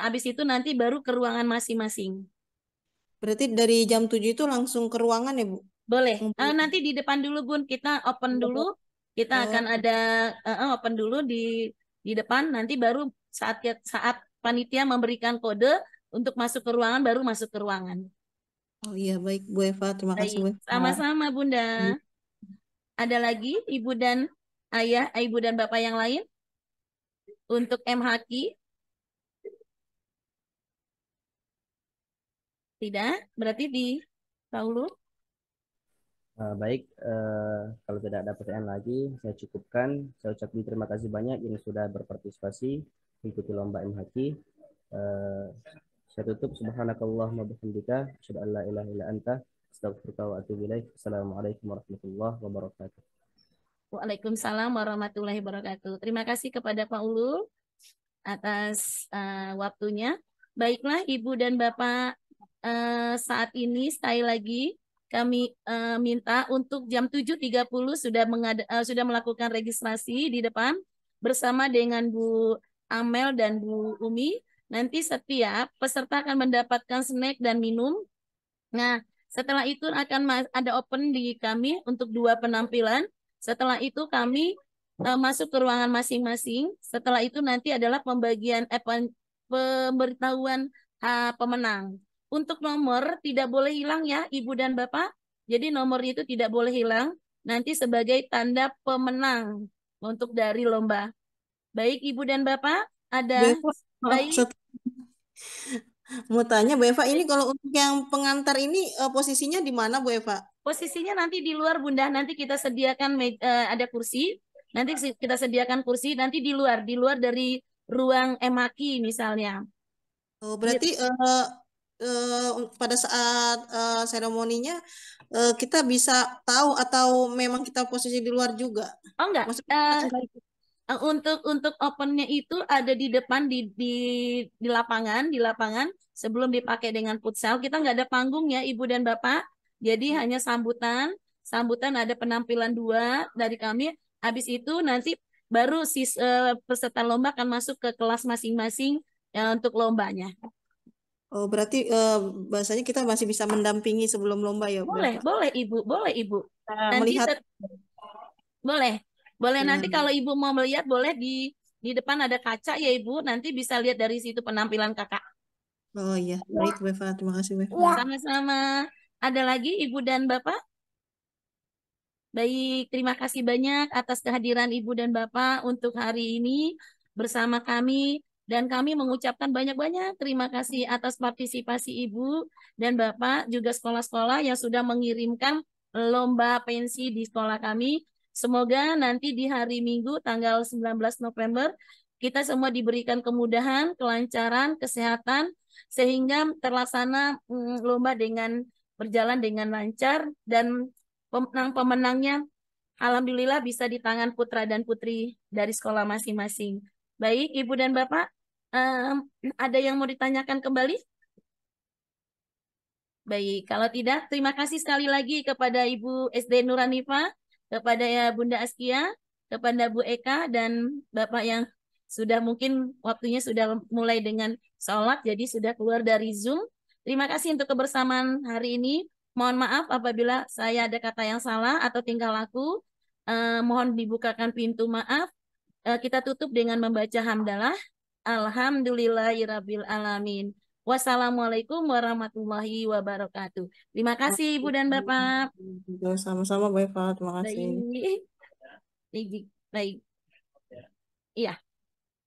Habis itu nanti baru ke ruangan masing-masing. Berarti dari jam 7 itu langsung ke ruangan ya Bu? Boleh. Nanti di depan dulu Bun, kita open dulu. Kita akan ada open dulu di depan. Nanti baru saat panitia memberikan kode untuk masuk ke ruangan, baru masuk ke ruangan. Oh iya, baik Bu Eva. Terima kasih Bu Baik, Eva. sama-sama Bunda. Ada lagi Ibu dan Ayah, Ibu dan Bapak yang lain untuk MHQ? Tidak, berarti di Paulu. Baik, kalau tidak ada pertanyaan lagi, saya cukupkan. Saya ucapkan terima kasih banyak yang sudah berpartisipasi mengikuti lomba MHQ. Saya tutup. Subhanakallahumma bihamdika, asyhadu an la ilaha illa anta, astaghfiruka wa atubu ilaik. Assalamualaikum warahmatullahi wabarakatuh. Waalaikumsalam warahmatullahi wabarakatuh. Terima kasih kepada Pak Ulul atas waktunya. Baiklah Ibu dan Bapak, saat ini sekali lagi kami minta untuk jam 7.30 sudah melakukan registrasi di depan bersama dengan Bu Amel dan Bu Umi. Nanti setiap peserta akan mendapatkan snack dan minum. Nah, setelah itu akan ada open di kami untuk 2 penampilan. Setelah itu kami masuk ke ruangan masing-masing. Setelah itu nanti adalah pemberitahuan pemenang. Untuk nomor tidak boleh hilang ya Ibu dan Bapak. Jadi nomor itu tidak boleh hilang. Nanti sebagai tanda pemenang. untuk dari lomba. Baik Ibu dan Bapak, Bu ada Eva, maaf, baik. mau tanya Bu Eva, ini kalau untuk yang pengantar ini posisinya di mana Bu Eva? Posisinya nanti di luar Bunda, nanti kita sediakan ada kursi, nanti kita sediakan kursi nanti di luar dari ruang emaki misalnya. Oh, berarti pada saat seremoninya kita bisa tahu atau memang kita posisi di luar juga? Oh enggak, Maksudnya untuk opennya itu ada di depan di lapangan sebelum dipakai dengan futsal. Kita nggak ada panggungnya Ibu dan Bapak, jadi hanya sambutan ada penampilan 2 dari kami. Habis itu nanti baru peserta lomba akan masuk ke kelas masing-masing untuk lombanya. oh, berarti bahasanya kita masih bisa mendampingi sebelum lomba ya Bu Boleh, Eva? boleh Ibu, boleh Ibu. Nanti Melihat boleh, boleh nanti dengan kalau Ibu mau melihat boleh di depan ada kaca ya Ibu, nanti bisa lihat dari situ penampilan kakak. oh iya, baik Bu Eva, terima kasih Bu Eva. Sama-sama. Ada lagi Ibu dan Bapak? Baik, terima kasih banyak atas kehadiran Ibu dan Bapak untuk hari ini bersama kami. Dan kami mengucapkan banyak-banyak terima kasih atas partisipasi Ibu dan Bapak, juga sekolah-sekolah yang sudah mengirimkan lomba pensi di sekolah kami. Semoga nanti di hari Minggu tanggal 19 November kita semua diberikan kemudahan, kelancaran, kesehatan, sehingga terlaksana lomba dengan berjalan dengan lancar dan pemenang-pemenangnya alhamdulillah bisa di tangan putra dan putri dari sekolah masing-masing. Baik, Ibu dan Bapak, ada yang mau ditanyakan kembali? Baik, kalau tidak, terima kasih sekali lagi kepada Ibu SD Nuranifa, kepada Bunda Askia, kepada Bu Eka, dan Bapak yang sudah mungkin waktunya sudah mulai dengan sholat, jadi sudah keluar dari Zoom. Terima kasih untuk kebersamaan hari ini. Mohon maaf apabila saya ada kata yang salah atau tingkah laku. Mohon dibukakan pintu maaf. Kita tutup dengan membaca hamdalah. Alhamdulillahirabbil alamin. Wassalamualaikum warahmatullahi wabarakatuh. Terima kasih Ibu dan Bapak. sama-sama Bu Eva, terima kasih. Baik. Baik. Baik. Iya.